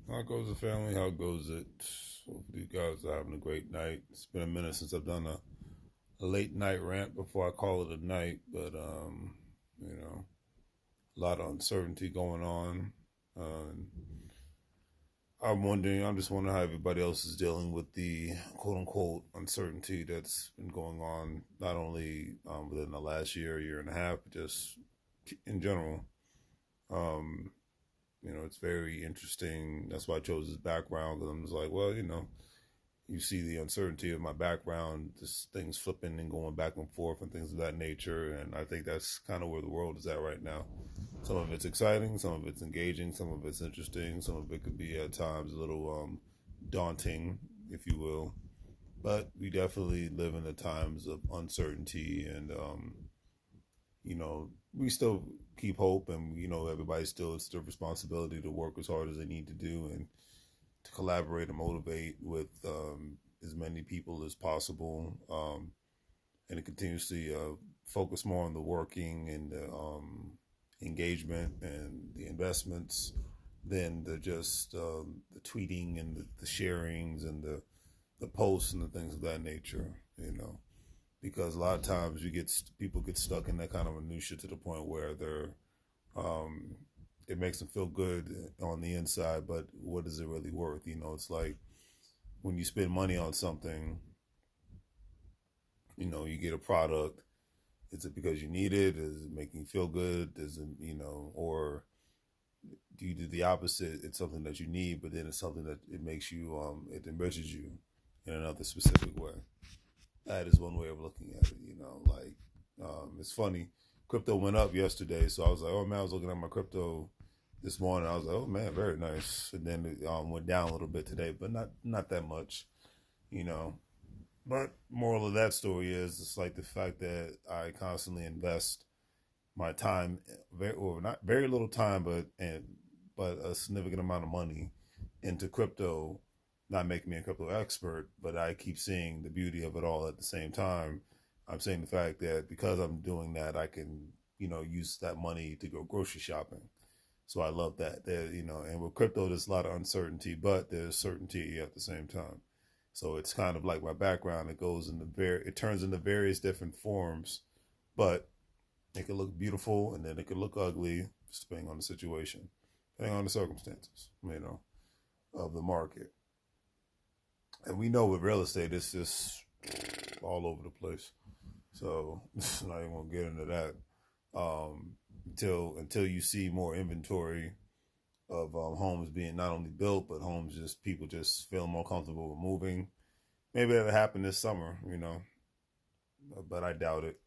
How goes the family? How goes it? Hopefully, you guys are having a great night. It's been a minute since I've done a late night rant before I call it a night, but a lot of uncertainty going on. And I'm just wondering how everybody else is dealing with the quote unquote uncertainty that's been going on, not only within the last year and a half, but just in general. Um, it's very interesting. That's why I chose this background because I'm just like, well, you see the uncertainty of my background, just things flipping and going back and forth and things of that nature. And I think that's kind of where the world is at right now. Some of it's exciting, some of it's engaging, some of it's interesting, some of it could be at times a little daunting, if you will. But we definitely live in the times of uncertainty and we still keep hope, and everybody still, it's their responsibility to work as hard as they need to do and to collaborate and motivate with as many people as possible, and to continuously focus more on the working and the engagement and the investments than the tweeting and the sharings and the posts and the things of that nature. Because a lot of times people get stuck in that kind of minutia to the point where um, it makes them feel good on the inside, but what is it really worth? It's like when you spend money on something, you get a product. Is it because you need it? Is it making you feel good? Does it, or do you do the opposite? It's something that you need, but then it's something that it makes you, it enriches you in another specific way. That is one way of looking at it, it's funny. Crypto went up yesterday, so I was like, oh man, I was looking at my crypto this morning. I was like, oh man, very nice. And then it went down a little bit today, but not that much, you know. But moral of that story is it's like the fact that I constantly invest my time, or not very little time, but a significant amount of money into crypto. Not making me a crypto expert, but I keep seeing the beauty of it all at the same time. I'm saying the fact that because I'm doing that, I can, use that money to go grocery shopping. So I love that. And with crypto, there's a lot of uncertainty, but there's certainty at the same time. So it's kind of like my background. It turns into various different forms, but it could look beautiful and then it could look ugly, just depending on the situation, depending on the circumstances, of the market. And we know with real estate, it's just all over the place. So I'm not even gonna get into that until you see more inventory of homes being not only built, but homes just people just feeling more comfortable with moving. Maybe that'll happen this summer, but I doubt it.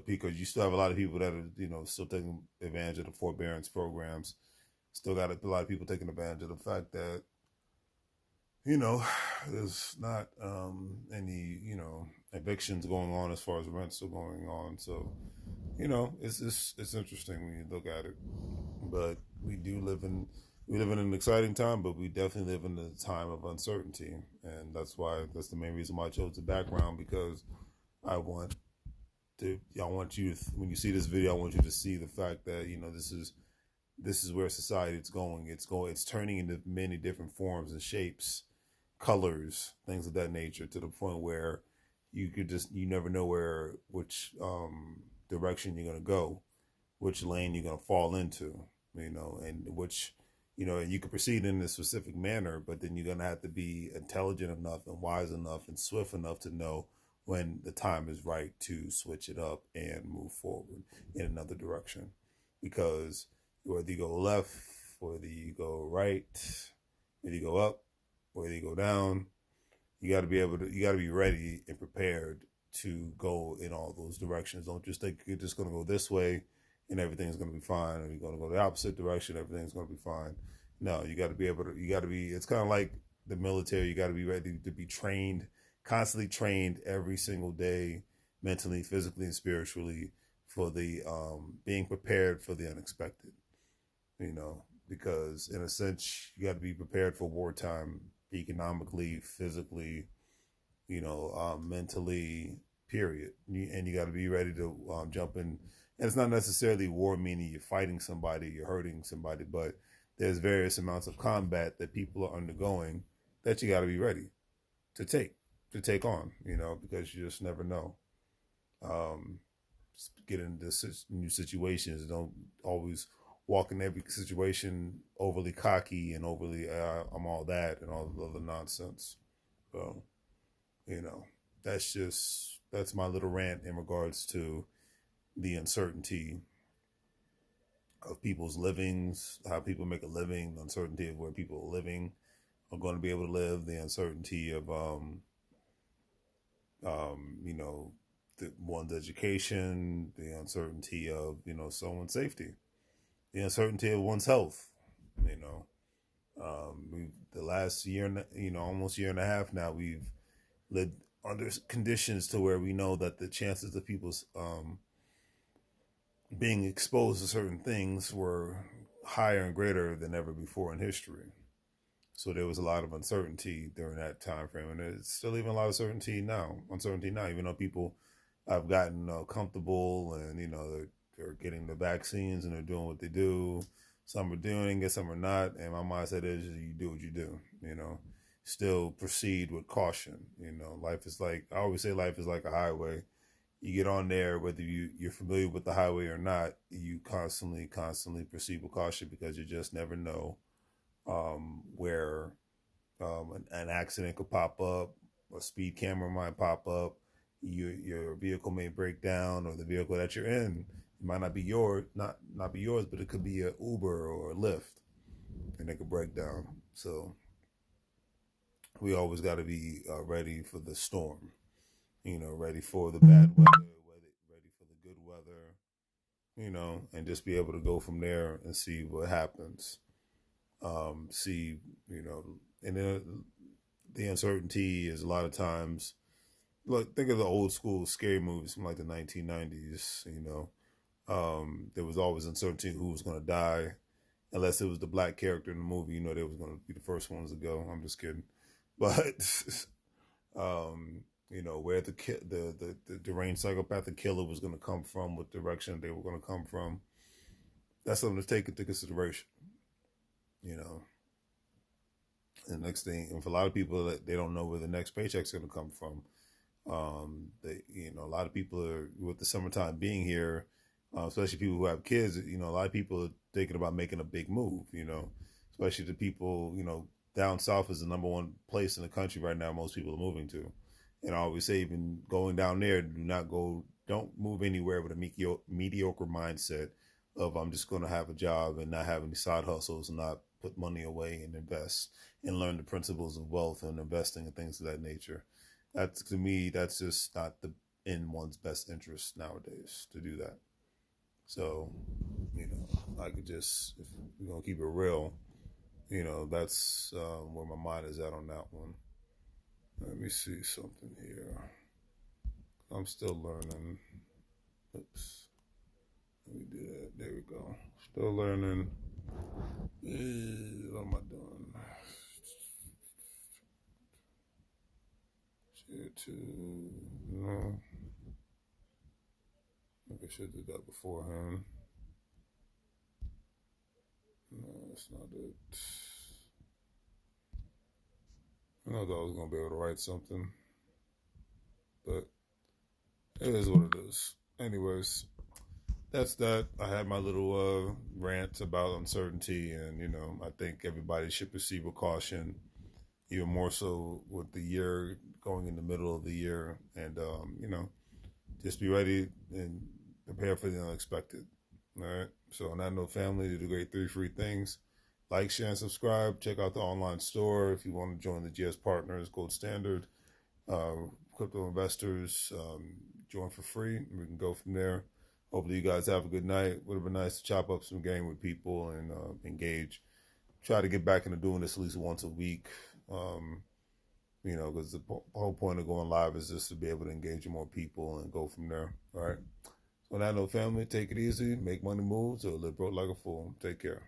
Because you still have a lot of people that are, still taking advantage of the forbearance programs. Still got a lot of people taking advantage of the fact that there's not any, evictions going on as far as rents are going on. So, it's interesting when you look at it. But we live in an exciting time, but we definitely live in a time of uncertainty, and that's the main reason why I chose the background, because I want when you see this video, I want you to see the fact that this is where society is going. It's turning into many different forms and shapes, colors, things of that nature, to the point where you never know which direction you're gonna go, which lane you're gonna fall into, and and you can proceed in a specific manner, but then you're gonna have to be intelligent enough and wise enough and swift enough to know when the time is right to switch it up and move forward in another direction, because whether you go left, whether you go right, whether you go up, whether you go down, you got to be ready and prepared to go in all those directions. Don't just think you're just going to go this way and everything's going to be fine, or you're going to go the opposite direction, everything's going to be fine. No, it's kind of like the military. You got to be ready to be trained, constantly trained every single day, mentally, physically, and spiritually, for the being prepared for the unexpected. Because in a sense, you got to be prepared for wartime, economically, physically, mentally, period. And you got to be ready to jump in. And it's not necessarily war, meaning you're fighting somebody, you're hurting somebody, but there's various amounts of combat that people are undergoing that you got to be ready to take on, because you just never know. Um, get into new situations. Don't always walk in every situation overly cocky and overly I'm all that and all the other nonsense. So, you know, that's my little rant in regards to the uncertainty of people's livings, how people make a living, the uncertainty of where people are living are going to be able to live, the uncertainty of you know, one's education, the uncertainty of, someone's safety, the uncertainty of one's health. You know, the last year, almost year and a half now, we've lived under conditions to where we know that the chances of people's being exposed to certain things were higher and greater than ever before in history. So there was a lot of uncertainty during that time frame, and there's still even a lot of uncertainty now, even though people have gotten comfortable and they're getting the vaccines and they're doing what they do. Some are doing it, some are not, and my mindset is you do what you do. Still proceed with caution. Life is like I always say, life is like a highway. You get on there, whether you're familiar with the highway or not, you constantly proceed with caution because you just never know where an accident could pop up, a speed camera might pop up, your vehicle may break down, or the vehicle that you're in it might not be yours, not be yours, but it could be an Uber or a Lyft, and it could break down. So we always got to be ready for the storm, ready for the bad weather, ready for the good weather, and just be able to go from there and see what happens. And then the uncertainty is a lot of times, look, think of the old school scary movies from like the 1990s, there was always uncertainty who was going to die, unless it was the black character in the movie, they was going to be the first ones to go. I'm just kidding. But, where the deranged psychopathic killer was going to come from, what direction they were going to come from, that's something to take into consideration. And the next thing, and for a lot of people, they don't know where the next paycheck's going to come from. A lot of people are, with the summertime being here, especially people who have kids, a lot of people are thinking about making a big move, especially the people, down south is the number one place in the country right now most people are moving to. And I always say, even going down there, don't move anywhere with a mediocre mindset of I'm just going to have a job and not have any side hustles and not put money away and invest and learn the principles of wealth and investing and things of that nature. That's, to me, that's just not in one's best interest nowadays to do that. So, I could just, if we're going to keep it real, that's where my mind is at on that one. Let me see something here. I'm still learning. Oops. Let me do that. There we go. Still learning. What am I doing? Share to. No. I think I should do that beforehand. No, that's not it. I know that I was going to be able to write something. But it is what it is. Anyways, that's that. I had my little rant about uncertainty, and I think everybody should proceed with caution, even more so with the year going in the middle of the year, and just be ready and prepare for the unexpected. All right. So on that note, family, do the great 3 free things: like, share, and subscribe. Check out the online store if you want to join the GS Partners Gold Standard. Crypto investors, join for free. We can go from there. Hopefully you guys have a good night. Would have been nice to chop up some game with people and engage. Try to get back into doing this at least once a week. Because the whole point of going live is just to be able to engage with more people and go from there. All right. So on that note, family, take it easy, make money moves, or live broke like a fool. Take care.